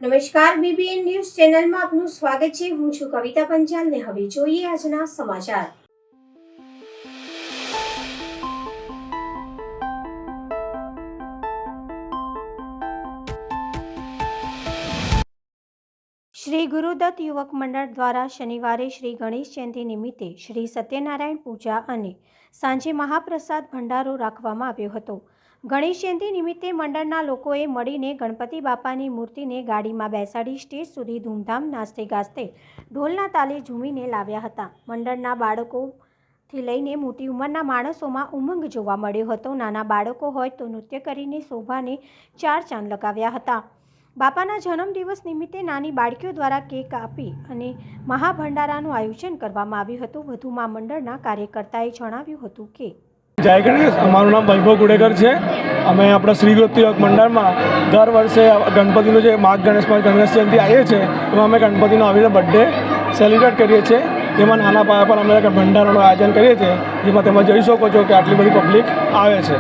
નમસ્કાર, BBN news ચેનલમાં આપનું સ્વાગત છે। હું છું કવિતા પંચાલ ને હવે જોઈએ આજના સમાચાર। શ્રી ગુરુદત્ત યુવક મંડળ દ્વારા શનિવારે શ્રી ગણેશ જયંતિ નિમિત્તે શ્રી સત્યનારાયણ પૂજા અને સાંજે મહાપ્રસાદ ભંડારો રાખવામાં આવ્યો હતો। ગણેશ જયંતિ નિમિત્તે મંડળના લોકોએ મળીને ગણપતિ બાપાની મૂર્તિને ગાડીમાં બેસાડી સ્ટેજ સુધી ધૂમધામ નાચતે ગાજતે ઢોલના તાલે ઝૂમીને લાવ્યા હતા। મંડળના બાળકોથી લઈને મોટી ઉંમરના માણસોમાં ઉમંગ જોવા મળ્યો હતો। નાના બાળકો હોય તો નૃત્ય કરીને શોભાને ચાર ચાંદ લગાવ્યા હતા। બાપાના જન્મદિવસ નિમિત્તે નાની બાળકીઓ દ્વારા કેક કાપી અને મહાભંડારાનું આયોજન કરવામાં આવ્યું હતું। વધુમાં મંડળના કાર્યકર્તાએ જણાવ્યું હતું કે જય ગણેશ, અમારું નામ વૈભવ ગુડેકર છે। અમે આપણા શ્રી ગુરુદત્ત યુવક મંડળમાં દર વર્ષે ગણપતિનો જે માઘ ગણેશ જયંતિ આવીએ છીએ એમાં અમે ગણપતિનો આવી રીતે બર્થડે સેલિબ્રેટ કરીએ છીએ। જેમાં નાના પાયા પર અમે ભંડારાનું આયોજન કરીએ છીએ, જેમાં તમે જોઈ શકો છો કે આટલી બધી પબ્લિક આવે છે।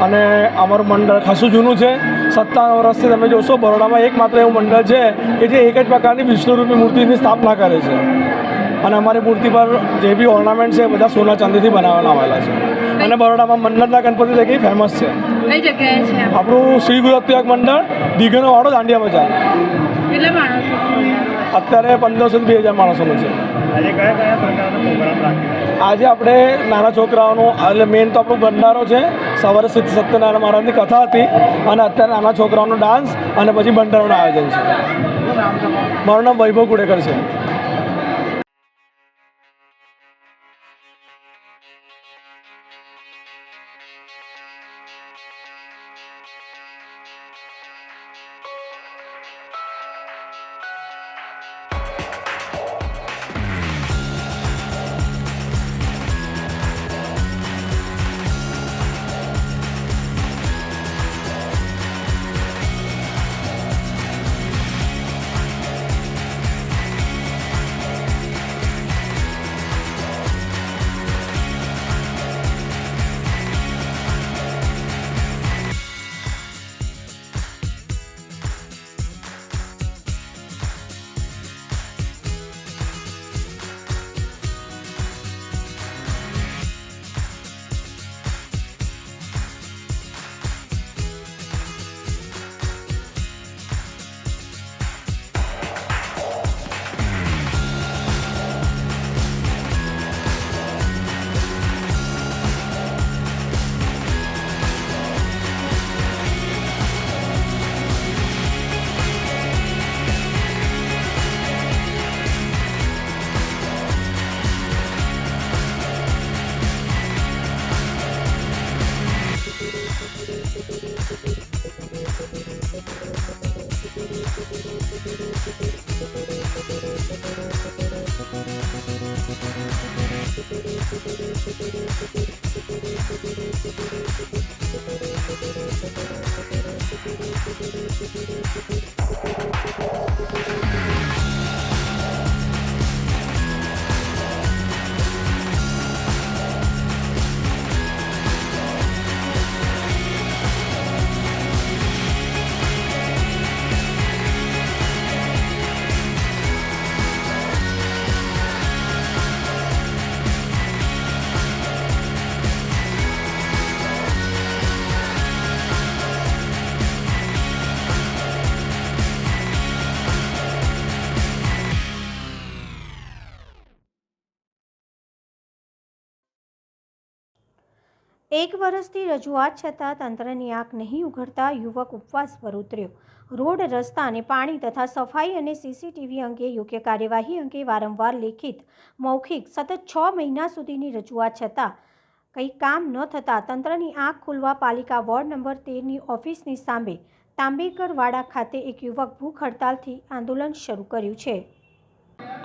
અને અમારું મંડળ ખાસું જૂનું છે, 57 વર્ષથી તમે જોશો બરોડામાં એકમાત્ર એવું મંડળ છે કે જે એક જ પ્રકારની વિષ્ણુરૂપી મૂર્તિની સ્થાપના કરે છે। અને અમારી મૂર્તિ પર જે બી ઓર્નામેન્ટ છે બધા સોના ચાંદીથી બનાવવાના આવેલા છે। અને બરોડામાં મન્નતના ગણપતિ તરીકે ફેમસ છે। કઈ જગ્યાએ છે આપણું શ્રી ગુરુદત્ત યુવક મંડળ દીઘાનો વાડો દાંડિયા બજાર। કેટલા માણસો અત્યારે 1500 થી 2000 માણસોનું છે। આજે કયા કયા પ્રકારનો પ્રોગ્રામ રાખ્યો? આજે આપણે નાના છોકરાઓનું એટલે મેઇન તો આપણું ભંડારો છે। સવારે સત્યનારાયણ મહારાજની કથા હતી અને અત્યારે નાના છોકરાઓનો ડાન્સ અને પછી ભંડારાનું આયોજન છે। મારું નામ વૈભવ ગુડેકર છે। એક વર્ષથી રજૂઆત છતાં તંત્રની આંખ નહીં ઉઘડતા યુવક ઉપવાસ પર ઉતર્યો। રોડ, રસ્તા અને પાણી તથા સફાઈ અને સીસીટીવી અંગે યોગ્ય કાર્યવાહી અંગે વારંવાર લેખિત, મૌખિક સતત 6 મહિના સુધીની રજૂઆત છતાં કંઈ કામ ન થતાં તંત્રની આંખ ખુલવા પાલિકા વોર્ડ નંબર 13ની ઓફિસની સામે તાંબેકરવાડા ખાતે એક યુવક ભૂખ હડતાલથી આંદોલન શરૂ કર્યું છે।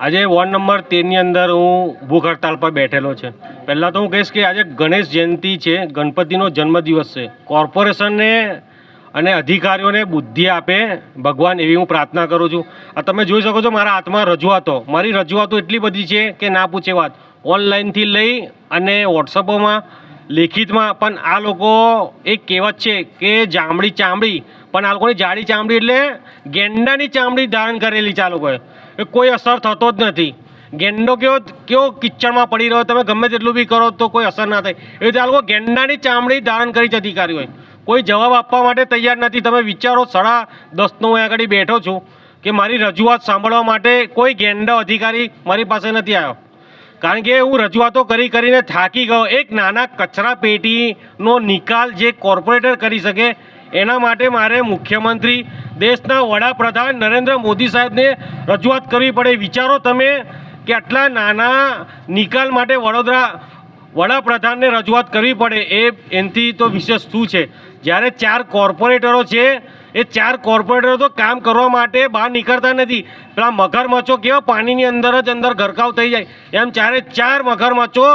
આજે વોર્ડ નંબર 13ની અંદર હું ભૂખ હડતાલ પર બેઠેલો છે। પહેલાં તો હું કહીશ કે આજે ગણેશ જયંતિ છે, ગણપતિનો જન્મદિવસ છે। કોર્પોરેશનને અને અધિકારીઓને બુદ્ધિ આપે ભગવાન, એવી હું પ્રાર્થના કરું છું। આ તમે જોઈ શકો છો મારા હાથમાં રજૂઆતો, મારી રજૂઆતો એટલી બધી છે કે ના પૂછે વાત। ઓનલાઈનથી લઈ અને વોટ્સઅપોમાં, લેખિતમાં પણ આ લોકો એક કહેવત છે કે જાંબડી ચામડી પણ આ લોકોની જાડી ચામડી એટલે ગેંડાની ચામડી ધારણ કરેલી છે આ લોકોએ. એ કોઈ અસર થતો જ નથી. ગેંડો કેવો કિચડમાં પડી રહ્યો, તમે ગમે તેટલું બી કરો તો કોઈ અસર ના થાય. એ રીતે આ લોકો ગેંડાની ચામડી ધારણ કરી છે અધિકારીઓએ. કોઈ જવાબ આપવા માટે તૈયાર નથી. તમે વિચારો 10:30 હું આગળ બેઠો છું કે મારી રજૂઆત સાંભળવા માટે કોઈ ગેંડો અધિકારી મારી પાસે નથી આવ્યો. કારણ કે હું રજૂઆતો કરીને થાકી ગયો. એક નાના કચરા પેટીનો નિકાલ જે કોર્પોરેટર કરી શકે એના માટે મારે મુખ્યમંત્રી દેશના વડાપ્રધાન નરેન્દ્ર મોદી સાહેબને રજૂઆત કરવી પડે. વિચારો તમે કે આટલા નાના નિકાલ માટે વડાપ્રધાનને રજૂઆત કરવી પડે. એનાથી તો વિશેષ શું છે? જ્યારે 4 કોર્પોરેટરો છે, એ 4 કોર્પોરેટરો તો કામ કરવા માટે બહાર નીકળતા નથી. પેલા મગરમચ્છો કેવા પાણીની અંદર જ અંદર ગરકાવ થઈ જાય, એમ 4 મગરમચ્છો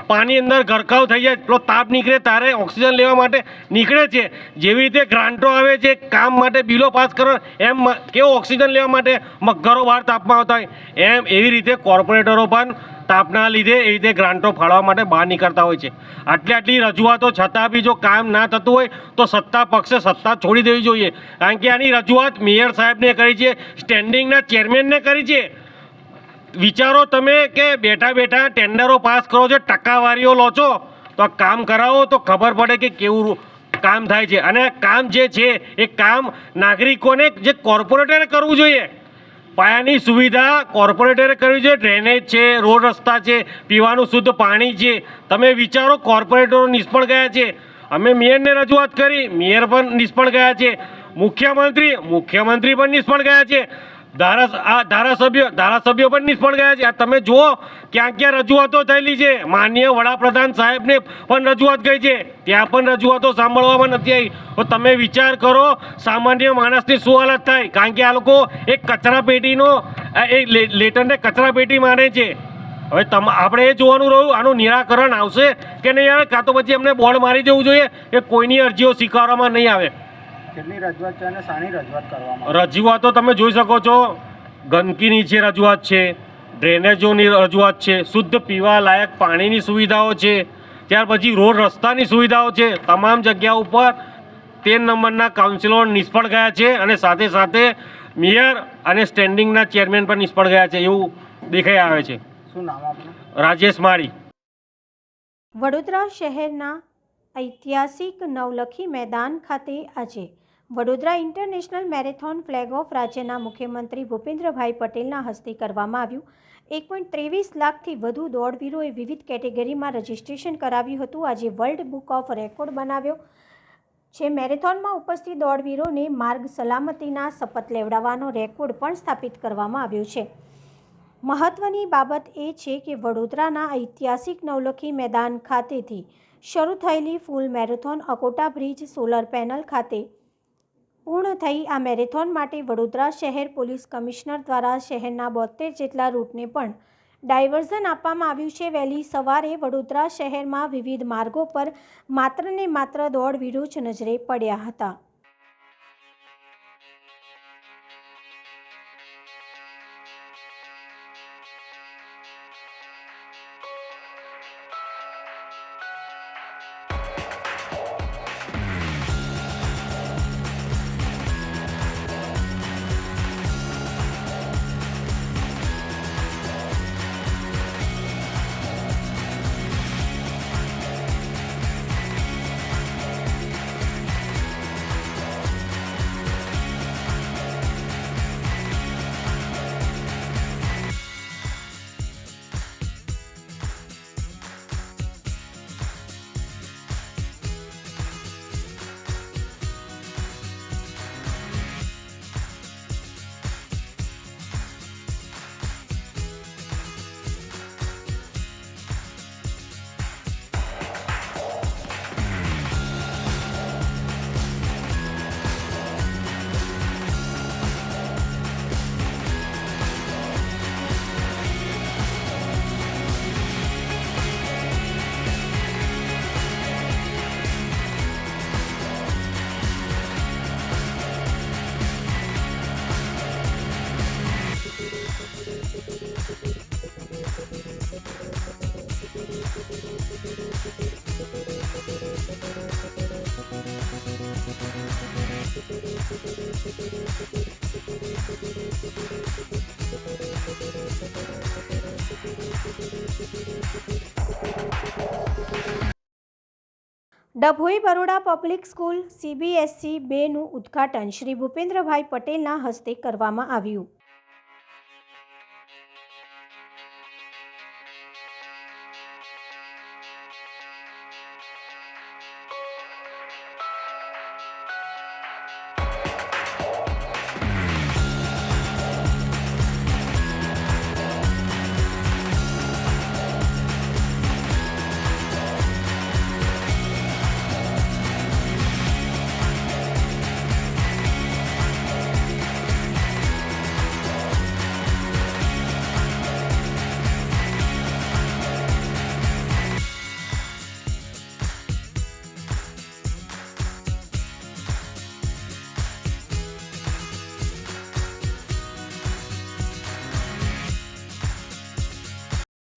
પાણી અંદર ગરકાવ થઈ જાય. પેલો તાપ નીકળે તારે ઓક્સિજન લેવા માટે નીકળે છે. જેવી રીતે ગ્રાન્ટો આવે છે કામ માટે બિલો પાસ કરવા, એમ કેવો ઓક્સિજન લેવા માટે મગરો બહાર તાપમાં આવતા હોય, એમ એવી રીતે કોર્પોરેટરો પણ તાપના લીધે એવી રીતે ગ્રાન્ટો ફાળવા માટે બહાર નીકળતા હોય છે. આટલી રજૂઆતો છતાં બી જો કામ ના થતું હોય તો સત્તા પક્ષે સત્તા છોડી દેવી જોઈએ. કારણ કે આની રજૂઆત મેયર સાહેબને કરી છે, સ્ટેન્ડિંગના ચેરમેનને કરી છે. વિચારો તમે કે બેઠા ટેન્ડરો પાસ કરો છો, ટકાવારીઓ લો છો, તો આ કામ કરાવો તો ખબર પડે કે કેવું કામ થાય છે. અને કામ જે છે એ કામ નાગરિકોને જે કોર્પોરેટરે કરવું જોઈએ. પાયાની સુવિધા કોર્પોરેટરે કરવી જોઈએ. ડ્રેનેજ છે, રોડ રસ્તા છે, પીવાનું શુદ્ધ પાણી છે. તમે વિચારો કોર્પોરેટરો નિષ્ફળ ગયા છે. અમે મેયરને રજૂઆત કરી, મેયર પણ નિષ્ફળ ગયા છે. મુખ્યમંત્રી પણ નિષ્ફળ ગયા છે. ધારાસભ્યો પણ નિષ્ફળ ગયા છે. આ તમે જુઓ ક્યાં રજૂઆતો થયેલી છે. માનનીય વડાપ્રધાન સાહેબને પણ રજૂઆત ગઈ છે, ત્યાં પણ રજૂઆતો સાંભળવામાં નથી આવી. તો તમે વિચાર કરો સામાન્ય માણસની શું હાલત થાય. કારણ કે આ લોકો એક કચરા પેટીનો લેટરને કચરા પેટી માને છે. હવે આપણે એ જોવાનું રહ્યું આનું નિરાકરણ આવશે કે નહીં આવે, કાં તો પછી એમને બોર્ડ મારી દેવું જોઈએ કે કોઈની અરજીઓ સ્વીકારવામાં નહીં આવે. કેટલી રજૂઆત છે અને શાની રજૂઆત કરવામાં? રજૂઆતો તમે જોઈ શકો છો. ગંદકીની છે રજૂઆત છે, ડ્રેનેજોની રજૂઆત છે, શુદ્ધ પીવા લાયક પાણીની સુવિધાઓ છે, ત્યાર પછી રોડ રસ્તાની સુવિધાઓ છે. તમામ જગ્યા ઉપર 13 નંબરના કાઉન્સિલરો નિષ્ફળ ગયા છે અને સાથે મેયર અને સ્ટેન્ડિંગના ચેરમેન પણ નિષ્ફળ ગયા છે એવું દેખાઈ આવે છે. શું નામ આપનું? રાજેશ માળી. વડોદરા શહેરના ઐતિહાસિક નવલખી મેદાન ખાતે આજે Vadodara international marathon flag of રાજ્યના મુખ્યમંત્રી ભૂપેન્દ્રભાઈ પટેલના હસ્તે કરવામાં આવ્યું. 1.23 લાખથી વધુ દોડવીરોએ વિવિધ કેટેગરીમાં રજીસ્ટ્રેશન કરાવ્યું હતું. આજે વર્લ્ડ બુક ઓફ રેકોર્ડ બનાવ્યો છે. મેરેથોનમાં ઉપસ્થિત દોડવીરોને માર્ગ સલામતીના શપથ લેવડાવવાનો રેકોર્ડ પણ સ્થાપિત કરવામાં આવ્યો છે. મહત્વની બાબત એ છે કે વડોદરાના ઐતિહાસિક નવલખી મેદાન ખાતેથી શરૂ થયેલી full marathon Akota bridge solar panel ખાતે પૂર્ણ થઈ. આ મેરેથોન માટે વડોદરા શહેર પોલીસ કમિશનર દ્વારા શહેરના 72 જેટલા રૂટને પણ ડાયવર્ઝન આપવામાં આવ્યું છે. વહેલી સવારે વડોદરા શહેરમાં વિવિધ માર્ગો પર માત્ર ને માત્ર દોડવીરો જ નજરે પડ્યા હતા. Dabhoi Baroda public school CBSE 2નું ઉદ્ઘાટન શ્રી ભૂપેન્દ્રભાઈ પટેલના હસ્તે કરવામાં આવ્યું.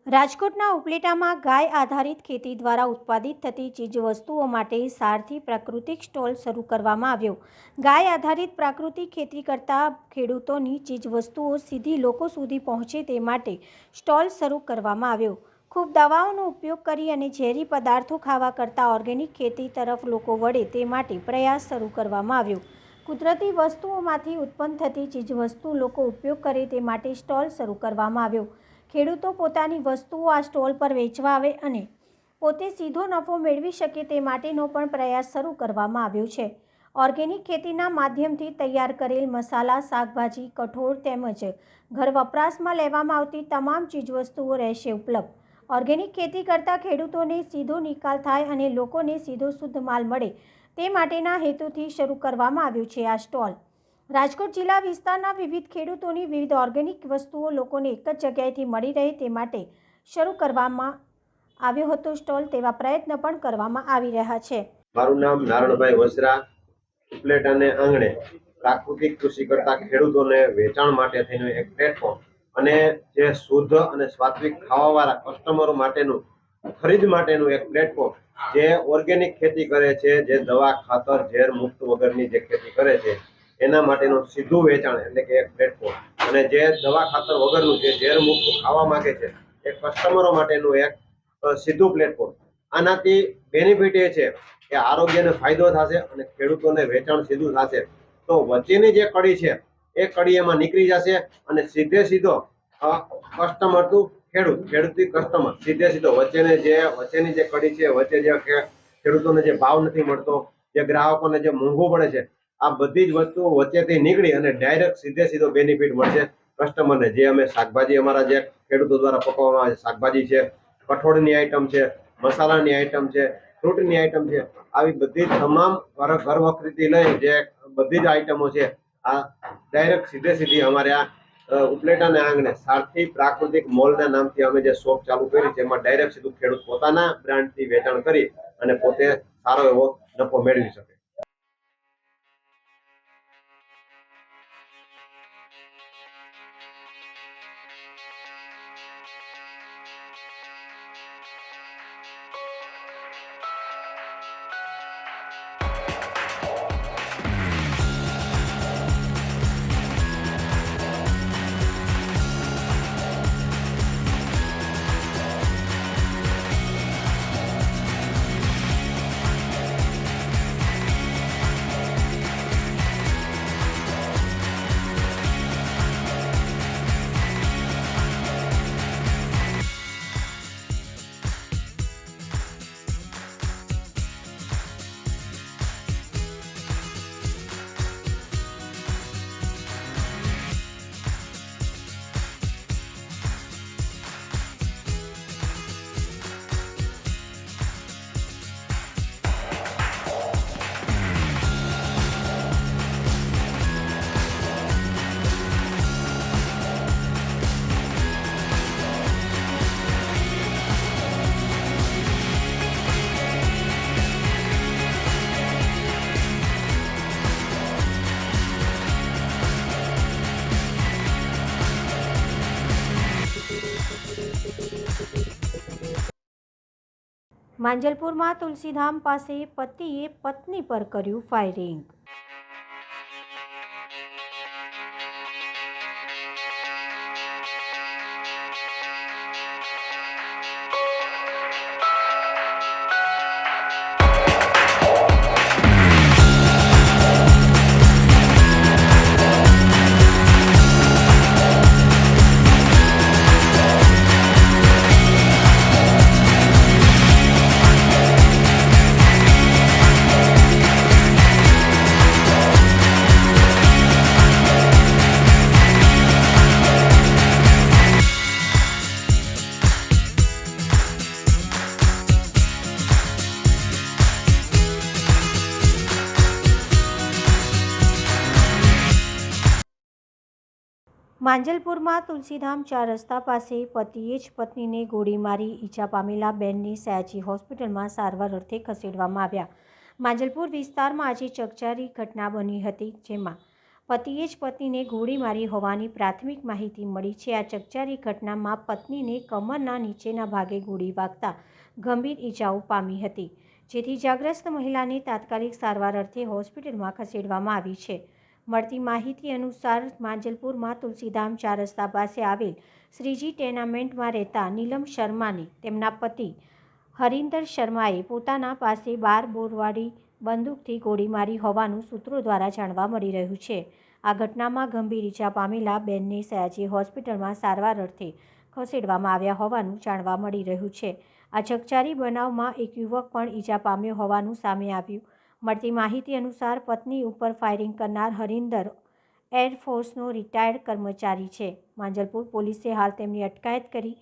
રાજકોટના ઉપલેટામાં ગાય આધારિત ખેતી દ્વારા ઉત્પાદિત થતી ચીજવસ્તુઓ માટે સારથી પ્રાકૃતિક સ્ટોલ શરૂ કરવામાં આવ્યો. ગાય આધારિત પ્રાકૃતિક ખેતી કરતા ખેડૂતોની ચીજવસ્તુઓ સીધી લોકો સુધી પહોંચે તે માટે સ્ટોલ શરૂ કરવામાં આવ્યો. ખૂબ દવાઓનો ઉપયોગ કરી અને ઝેરી પદાર્થો ખાવા કરતાં ઓર્ગેનિક ખેતી તરફ લોકો વળે તે માટે પ્રયાસ શરૂ કરવામાં આવ્યો. કુદરતી વસ્તુઓમાંથી ઉત્પન્ન થતી ચીજવસ્તુ લોકો ઉપયોગ કરે તે માટે સ્ટોલ શરૂ કરવામાં આવ્યો. ખેડૂતો પોતાની વસ્તુઓ આ સ્ટોલ પર વેચવા આવે અને પોતે સીધો નફો મેળવી શકે તે માટેનો પણ પ્રયાસ શરૂ કરવામાં આવ્યો છે. ઓર્ગેનિક ખેતીના માધ્યમથી તૈયાર કરેલ મસાલા, શાકભાજી, કઠોળ તેમજ ઘર વપરાશમાં લેવામાં આવતી તમામ ચીજવસ્તુઓ રહેશે ઉપલબ્ધ. ઓર્ગેનિક ખેતી કરતા ખેડૂતોને સીધો નિકાલ થાય અને લોકોને સીધો શુદ્ધ માલ મળે તે માટેના હેતુથી શરૂ કરવામાં આવ્યું છે આ સ્ટોલ. રાજકોટ જિલ્લા વિસ્તારના વિવિધ ખેડૂતોની વિવિધ ઓર્ગેનિક વસ્તુઓ લોકોને એક જ જગ્યાએથી મળી રહે તે માટે શરૂ કરવામાં આવ્યો હતો સ્ટોલ. તેવા પ્રયત્ન પણ કરવામાં આવી રહ્યા છે. મારું નામ નારણભાઈ વસરા. ઉપલેટાને આંગણે પ્રાકૃતિક કૃષિ કરતા ખેડૂતોને વેચાણ માટે થઈને એક પ્લેટફોર્મ અને જે શુદ્ધ અને સાત્વિક ખાવાવાળા કસ્ટમરો માટેનું ખરીદ માટેનું એક પ્લેટફોર્મ, જે ઓર્ગેનિક ખેતી કરે છે, જે દવા ખાતર ઝેર મુક્ત વગરની જે ખેતી કરે છે એના માટેનું સીધું વેચાણ એટલે કે એક પ્લેટફોર્મ, અને જે દવા ખાતર વગરનું જે ઝેર મુક્ત ખાવા માંગે છે એ કસ્ટમરો માટેનું એક સીધું પ્લેટફોર્મ. આનાથી બેનિફિટ એ છે કે આરોગ્યને ફાયદો થશે અને ખેડૂતોને વેચાણ સીધું થશે. તો વચ્ચેની જે કડી છે એ કડી એમાં નીકળી જશે અને સીધે સીધો કસ્ટમર ટુ ખેડૂત, ખેડૂતથી કસ્ટમર, સીધે સીધો વચ્ચેની જે કડી છે, વચ્ચે જે ખેડૂતોને જે ભાવ નથી મળતો, જે ગ્રાહકોને જે મોંઘું પડે છે, આ બધી જ વસ્તુઓ વચ્ચેથી નીકળી અને ડાયરેક્ટ સીધે બેનિફિટ મળશે કસ્ટમરને. જે અમે શાકભાજી અમારા જે ખેડૂતો દ્વારા પકવવામાં આવે છે, શાકભાજી છે, કઠોળની આઈટમ છે, મસાલાની આઈટમ છે, ફ્રૂટની આઈટમ છે, આવી બધી તમામ ઘર વખરીથી લઈ જે બધી જ આઈટમો છે આ ડાયરેક્ટ સીધી અમારે આ ઉપલેટાને આંગણે સારથી પ્રાકૃતિક મોલના નામથી અમે જે શોપ ચાલુ કરી છે એમાં ડાયરેક્ટ સીધું ખેડૂત પોતાના બ્રાન્ડથી વેચાણ કરી અને પોતે સારો એવો નફો મેળવી શકે. માંજલપુરમાં તુલસીધામ પાસે પતિએ પત્ની પર કર્યું ફાયરિંગ. માંજલપુરમાં તુલસીધામ 4 રસ્તા પાસે પતિએ જ પત્નીને ગોળી મારી ઈજા પામેલા બેનને સયાજી હોસ્પિટલમાં સારવાર અર્થે ખસેડવામાં આવ્યા. માંજલપુર વિસ્તારમાં આજે ચકચારી ઘટના બની હતી, જેમાં પતિએ જ પત્નીને ગોળી મારી હોવાની પ્રાથમિક માહિતી મળી છે. આ ચકચારી ઘટનામાં પત્નીને કમરના નીચેના ભાગે ગોળી વાગતા ગંભીર ઈજાઓ પામી હતી, જેથી ઇજાગ્રસ્ત મહિલાને તાત્કાલિક સારવાર અર્થે હોસ્પિટલમાં ખસેડવામાં આવી છે. મળતી માહિતી અનુસાર માંજલપુરમાં તુલસીધામ 4 રસ્તા પાસે આવેલ શ્રીજી ટેનામેન્ટમાં રહેતા નીલમ શર્માને તેમના પતિ હરિન્દર શર્માએ પોતાના પાસે 12 બોરવાળી બંદૂકથી ગોળી મારી હોવાનું સૂત્રો દ્વારા જાણવા મળી રહ્યું છે. આ ઘટનામાં ગંભીર ઈજા પામેલા બેનને સયાજી હોસ્પિટલમાં સારવાર અર્થે ખસેડવામાં આવ્યા હોવાનું જાણવા મળી રહ્યું છે. આ ચકચારી બનાવમાં એક યુવક પણ ઈજા પામ્યો હોવાનું સામે આવ્યું. મળતી માહિતી અનુસાર પત્ની ઉપર ફાયરિંગ કરનાર હરિન્દર એરફોર્સનો રિટાયર્ડ કર્મચારી છે. માંજલપુર પોલીસે હાલ તેમની અટકાયત કરી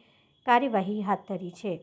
કાર્યવાહી હાથ ધરી છે.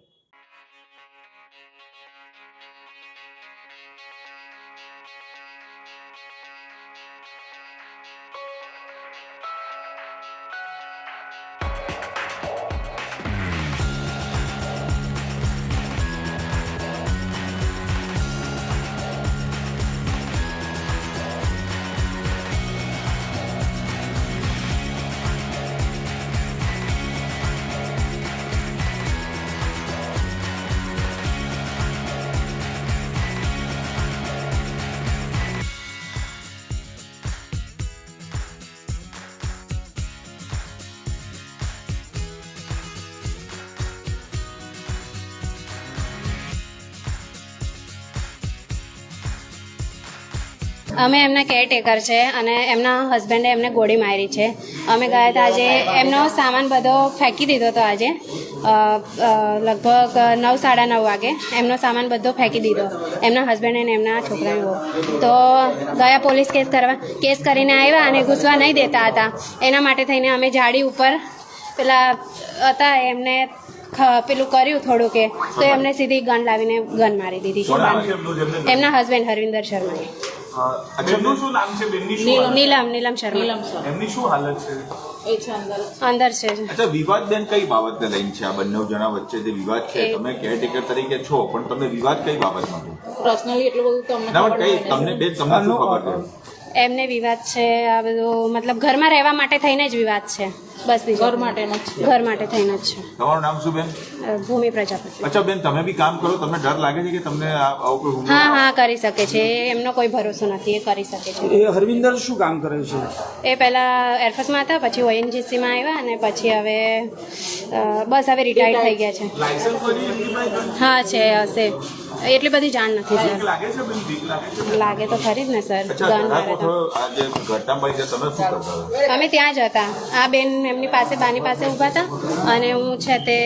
અમે એમના કેરટેકર છે અને એમના હસબન્ડે એમને ગોળી મારી છે. અમે ગયા હતા આજે, એમનો સામાન બધો ફેંકી દીધો હતો. આજે લગભગ 9-9:30 વાગે એમનો સામાન બધો ફેંકી દીધો, એમના હસબન્ડ અને એમના છોકરાઓ. તો ગયા પોલીસ કેસ કરીને આવ્યા અને ઘૂસવા નહીં દેતા હતા. એના માટે થઈને અમે જાડી ઉપર પેલા હતા એમને પેલું કર્યું થોડું કે, તો એમને સીધી ગન લાવીને ગન મારી દીધી છે. એમના હસબન્ડ હરવિંદર શર્મા. નીલમ શર્મા. એમની શું હાલત છે? અંદર છે. અચ્છા, વિવાદ બેન કઈ બાબતને લઈને છે? આ બંને જણા વચ્ચે જે વિવાદ છે, તમે કેરટેકર તરીકે છો, પણ તમે વિવાદ કઈ બાબતમાં છો? પર્સનલી એટલું બધું તમને બેન તમને શું ખબર છે? એમને વિવાદ છે આ બધું, મતલબ ઘરમાં રહેવા માટે થઈને જ વિવાદ છે. બસ બીજું ઘર માટે થઈને જ છે. તમારું નામ શું બેન? ભૂમિ પ્રજાપતિ. અચ્છા બેન, તમે બી કામ કરો, તમને ડર લાગે છે કે તમને આવું કોઈ હુમલો? હા, કરી શકે છે. એમનો કોઈ ભરોસો નથી, એ કરી શકે છે. એ હરવિંદર શું કામ કરે છે? એ પહેલા એરફોર્સમાં હતા, પછી ઓએનજીસીમાં આવ્યા અને પછી હવે બસ હવે રિટાયર્ડ થઈ ગયા છે. લાયસન્સ વગેરે એમની પાસે? હા છે, હશે. એટલી બધી જાણ નથી બીક સર. લાગે છે બેન? બીક લાગે છે? લાગે તો ખરી જ ને સર. અચ્છા, ગન ઘણા મારે તો. આ જે ઘટના બની છે, તમે શું કરતા હતા? અમે ત્યાં જ હતા. આ બેન એમની પાસે, બાની પાસે ઊભા હતા અને હું છે તે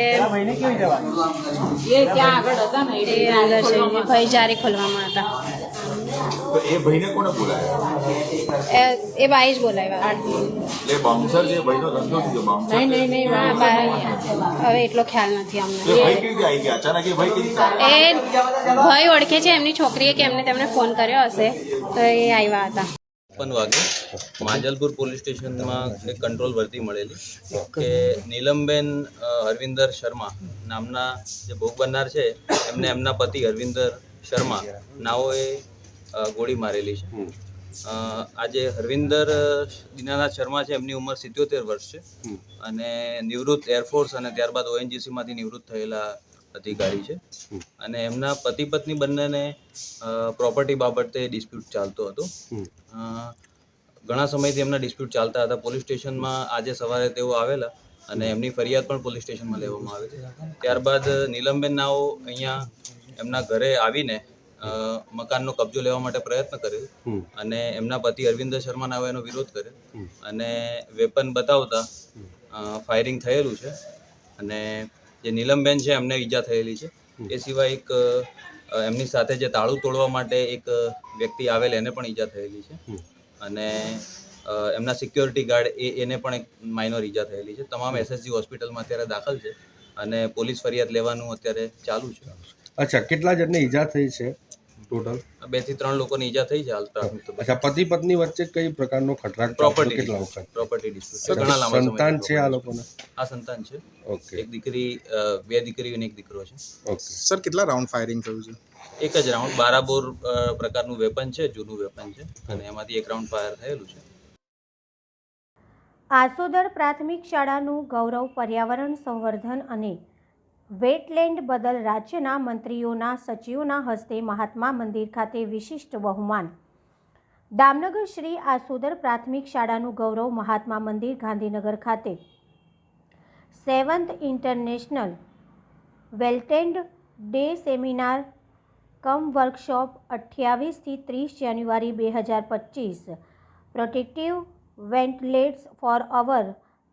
ત્યાં આગળ હતા ને એ અંદર છે, ભાઈ જારી ખોલવામાં હતા. તો એ ભાઈને કોને બોલાયા? એ બાઈ જ બોલાવ્યા. એ બાઉન્સર જે ભાઈનો ધંધો છે, જે બાઉન્સર છે, હા, હવે એટલો ખ્યાલ નથી અમને. એ ભાઈ કેવી રીતે આવી ગયા અચાનક? એ ભાઈ કેવી રીતે? એ ભાઈ ઓળખે છે એમની છોકરીએ કે એમને તેમને ફોન કર્યો હશે તો એ આવ્યા હતા. 55 વાગે માંજલપુર પોલીસ સ્ટેશનમાં એક કંટ્રોલ વર્દી મળેલી કે નીલમબેન હરવિંદર શર્મા નામના જે ભોગ બનનાર છે, એમને એમના પતિ હરવિંદર શર્મા નાઓએ ગોળી મારેલી છે. આજે હરવિંદર દીનાનાથ શર્મા છે, એમની ઉંમર 77 વર્ષ છે અને નિવૃત્ત એરફોર્સ અને ત્યારબાદ ઓએનજીસીમાંથી નિવૃત્ત થયેલા અધિકારી છે. અને એમના પતિ પત્ની બંનેને પ્રોપર્ટી બાબતે ડિસ્પ્યુટ ચાલતો હતો. ઘણા સમયથી એમના ડિસ્પ્યુટ ચાલતા હતા. પોલીસ સ્ટેશનમાં આજે સવારે તેઓ આવેલા અને એમની ફરિયાદ પણ પોલીસ સ્ટેશનમાં લેવામાં આવેલી. ત્યારબાદ નીલમબેન નાઓ અહીંયા એમના ઘરે આવીને મકાનનો કબજો લેવા માટે પ્રયત્ન કર્યો અને એમના પતિ અરવિંદર શર્મા નાઓએ એનો વિરોધ કર્યો અને વેપન બતાવતા ફાયરિંગ થયેલું છે અને જે નીલમબેન છે એમને ઈજા થયેલી છે. એ સિવાય એક એમની સાથે જે તાળું તોડવા માટે એક વ્યક્તિ આવેલ એને પણ ઈજા થયેલી છે અને એમના સિક્યોરિટી ગાર્ડ એને પણ એક માઇનોર ઈજા થયેલી છે. તમામ એસએસજી હોસ્પિટલમાં અત્યારે દાખલ છે અને પોલીસ ફરિયાદ લેવાનું અત્યારે ચાલુ છે. અચ્છા, કેટલા જણને ઈજા થઈ છે? ટોટલ? 2 થી 3 લોકોને ઈજા થઈ છે હાલ પ્રાથમિક તબક્કે. અચ્છા, પતિ પત્ની વચ્ચે કઈ પ્રકારનો ખટરાક પ્રોપર્ટી કેટલા વખત? પ્રોપર્ટી ડિસ્પ્યુટ ઘણા લાંબા સંતાન છે આ સમયથી. લોકોને? આ સંતાન છે. ઓકે એક દીકરી, 2 દીકરીઓ અને એક દીકરો છે. ઓકે. સર કેટલા રાઉન્ડ ફાયરિંગ થયું છે? એક જ રાઉન્ડ 12 બોર પ્રકારનું વેપન છે, જૂનું વેપન છે અને એમાંથી એક રાઉન્ડ ફાયર થયેલું છે. આસોદર પ્રાથમિક શાળાનું ગૌરવ પર્યાવરણ સંવર્ધન અને વેટલેન્ડ બદલ રાજ્યના મંત્રીઓના સચિવોના હસ્તે મહાત્મા મંદિર ખાતે વિશિષ્ટ બહુમાન. દામનગર શ્રી આસોદર પ્રાથમિક શાળાનું ગૌરવ મહાત્મા મંદિર ગાંધીનગર ખાતે 7th international wetland day seminar cum workshop 28 થી 30 જાન્યુઆરી 2025 protective wetlands for our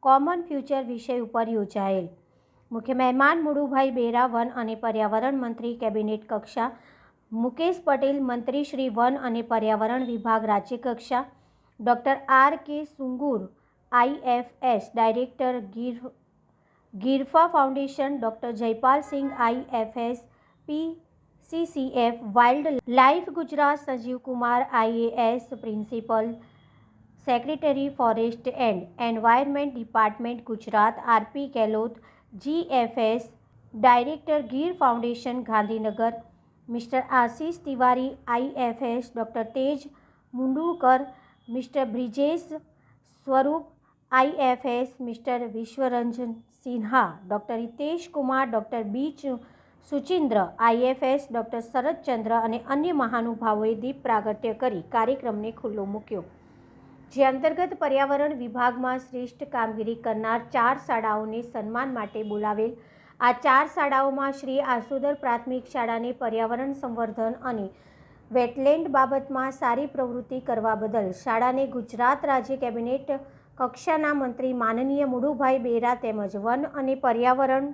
common future વિષય ઉપર યોજાયેલ. મુખ્ય મહેમાન મુળુભાઈ બેરા વન અને પર્યાવરણ મંત્રી, કેબિનેટ કક્ષા મુકેશ પટેલ મંત્રી શ્રી વન અને પર્યાવરણ વિભાગ રાજ્ય કક્ષા, doctor R.K. Sungur IFS director ગીરફા foundation, doctor Jaypalsinh IFS PCCF wildlife Gujarat, Sanjeevkumar IAS principal secretary forest and environment department Gujarat, RP Gehlot GFS director Gir foundation Gandhinagar, mister Ashish Tiwari IFS, doctor Tej Mundukar, mister Brijesh Swaroop IFS, mister Vishwaranjan Sinha, doctor Hitesh Kumar, doctor B Suchindra IFS, doctor Sharadchandra અને અન્ય મહાનુભાવોએ દીપ પ્રાગટ્ય કરી કાર્યક્રમને ખુલ્લો મૂક્યો, જે અંતર્ગત પર્યાવરણ વિભાગમાં શ્રેષ્ઠ કામગીરી કરનાર 4 શાળાઓને સન્માન માટે બોલાવેલ. આ 4 શાળાઓમાં શ્રી આસોદર પ્રાથમિક શાળાને પર્યાવરણ સંવર્ધન અને વેટલેન્ડ બાબતમાં સારી પ્રવૃત્તિ કરવા બદલ શાળાને ગુજરાત રાજ્ય કેબિનેટ કક્ષાના મંત્રી માનનીય મુળુભાઈ બેરા તેમજ વન અને પર્યાવરણ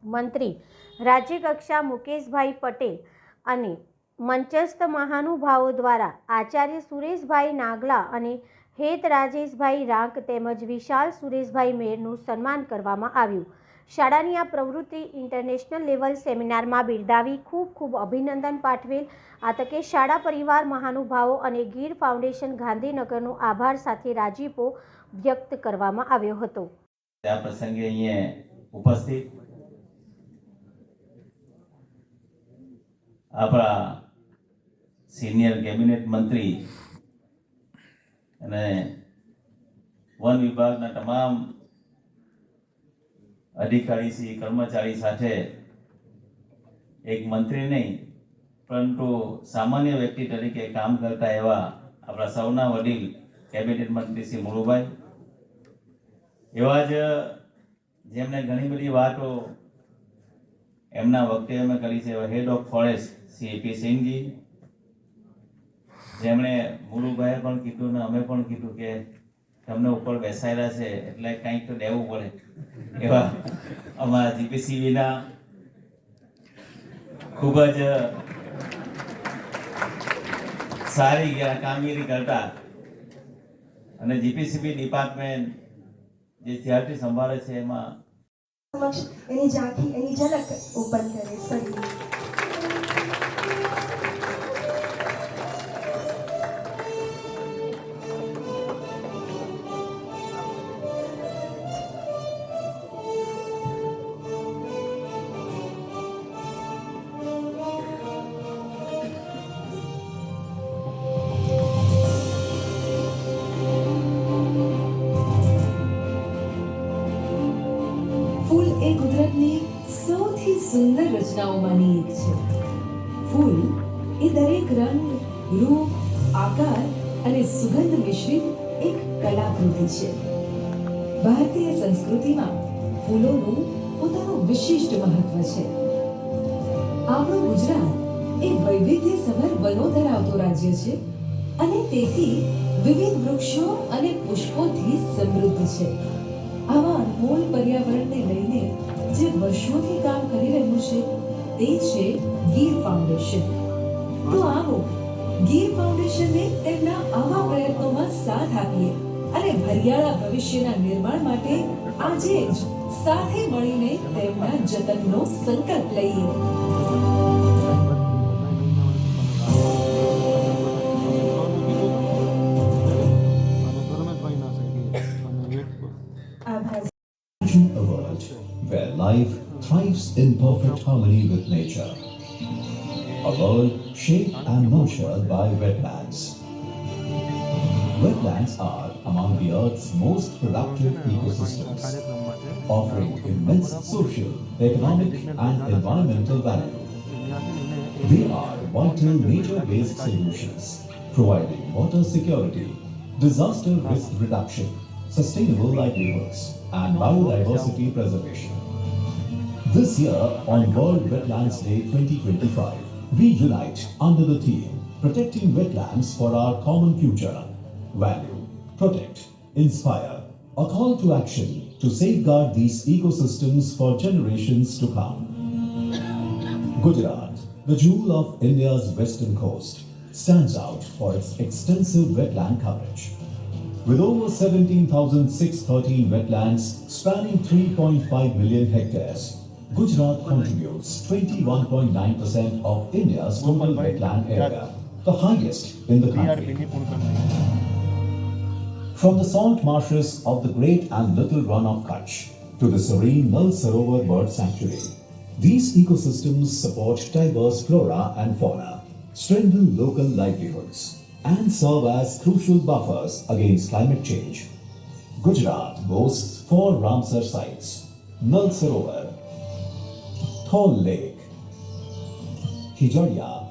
મંત્રી રાજ્ય કક્ષા મુકેશભાઈ પટેલ અને મંચસ્થ મહાનુભાવો દ્વારા આચાર્ય સુરેશભાઈ નાગલા અને હેત રાજેશભાઈ રાંક તેમજ વિશાલ સુરેશભાઈ મેરનું સન્માન કરવામાં આવ્યું. શાળાની આ પ્રવૃત્તિ ઇન્ટરનેશનલ લેવલ સેમિનારમાં બિરદાવી ખૂબ ખૂબ અભિનંદન પાઠવેલ. આ તકે શાળા પરિવાર, મહાનુભાવો અને ગીર ફાઉન્ડેશન ગાંધીનગરનો આભાર સાથે રાજીપો વ્યક્ત કરવામાં આવ્યો હતો. આ પ્રસંગે અહીંયા ઉપસ્થિત આપણા સિનિયર કેબિનેટ મંત્રી અને વન વિભાગના તમામ અધિકારી કર્મચારી સાથે એક મંત્રી નહીં પરંતુ સામાન્ય વ્યક્તિ તરીકે કામ કરતા એવા આપણા સૌના વડીલ કેબિનેટ મંત્રી શ્રી મુળુભાઈ, એવા જ જેમને ઘણી બધી વાતો એમના વક્તવ્યમાં કરી છે, head of forest Shri AP Sinhji, જેમણે મુળુભાઈએ પણ કીધું ને અમે પણ કીધું કે તમને ઉપર બેસાયેલા છે એટલે કંઈક તો દેવું પડે, એવા અમારા GPCBના ખૂબ જ સારી કામગીરી કરતા અને GPCB ડિપાર્ટમેન્ટ જે ત્યારથી સંભાળે છે એમાં એની ઝાંખી, એની ઝલક ઓપન કરે સરી. ફૂલ એ કુદરતની સૌથી સુંદર રચનાઓમાંની એક છે. ફૂલ એ દરેક રંગ, રૂપ, આકાર અને સુગંધ મિશ્રિત એક કલાકૃતિ છે. ભારતીય સંસ્કૃતિમાં ફૂલોનું પોતાનું વિશિષ્ટ મહત્વ છે. આપણું ગુજરાત એ વૈવિધ્યસભર વનો ધરાવતું રાજ્ય છે અને તેથી વિવિધ વૃક્ષો અને પુષ્પોથી સમૃદ્ધ છે. આવા અનમોલ પર્યાવરણને લઈને જે વર્ષોથી કામ કરી રહ્યું છે તે છે ગીર ફાઉન્ડેશન. તો આવો ગીર ફાઉન્ડેશનને તેમના આવા પ્રયત્નોમાં સાથ આપીએ અને હરિયાળા ભવિષ્યના નિર્માણ માટે આજે જ સાથે મળીને તેમના જતનનો સંકલ્પ લઈએ. in perfect harmony with nature. A world shaped and nurtured by wetlands. Wetlands are among the Earth's most productive ecosystems, offering immense social, economic, and environmental value. They are vital nature-based solutions, providing water security, disaster risk reduction, sustainable livelihoods, and biodiversity preservation. This year, on World Wetlands Day 2025, we unite under the theme Protecting Wetlands for Our Common Future. Value, protect, inspire. A call to action to safeguard these ecosystems for generations to come. Gujarat, the jewel of India's western coast, stands out for its extensive wetland coverage. With over 17,613 wetlands spanning 3.5 million hectares, Gujarat contributes 21.9% of India's total wetland area, the highest in the country. From the salt marshes of the Great and Little Run of Kutch to the serene Nal Sarovar Bird Sanctuary, these ecosystems support diverse flora and fauna, strengthen local livelihoods, and serve as crucial buffers against climate change. Gujarat boasts 4 Ramsar sites: Nal Sarovar, Thol Lake, Hijaria,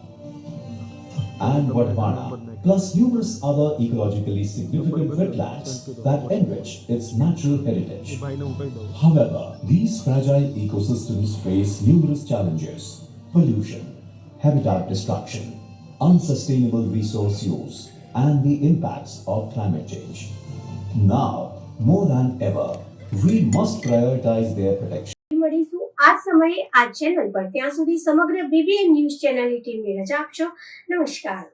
and Wadwana, plus numerous other ecologically significant wetlands that enrich its natural heritage. However, these fragile ecosystems face numerous challenges: pollution, habitat destruction, unsustainable resource use, and the impacts of climate change. Now, more than ever, we must prioritize their protection. મળીશું આ સમયે આ channel પર. ત્યાં સુધી સમગ્ર BBN news ચેનલની ટીમને રજા આપશો. નમસ્કાર.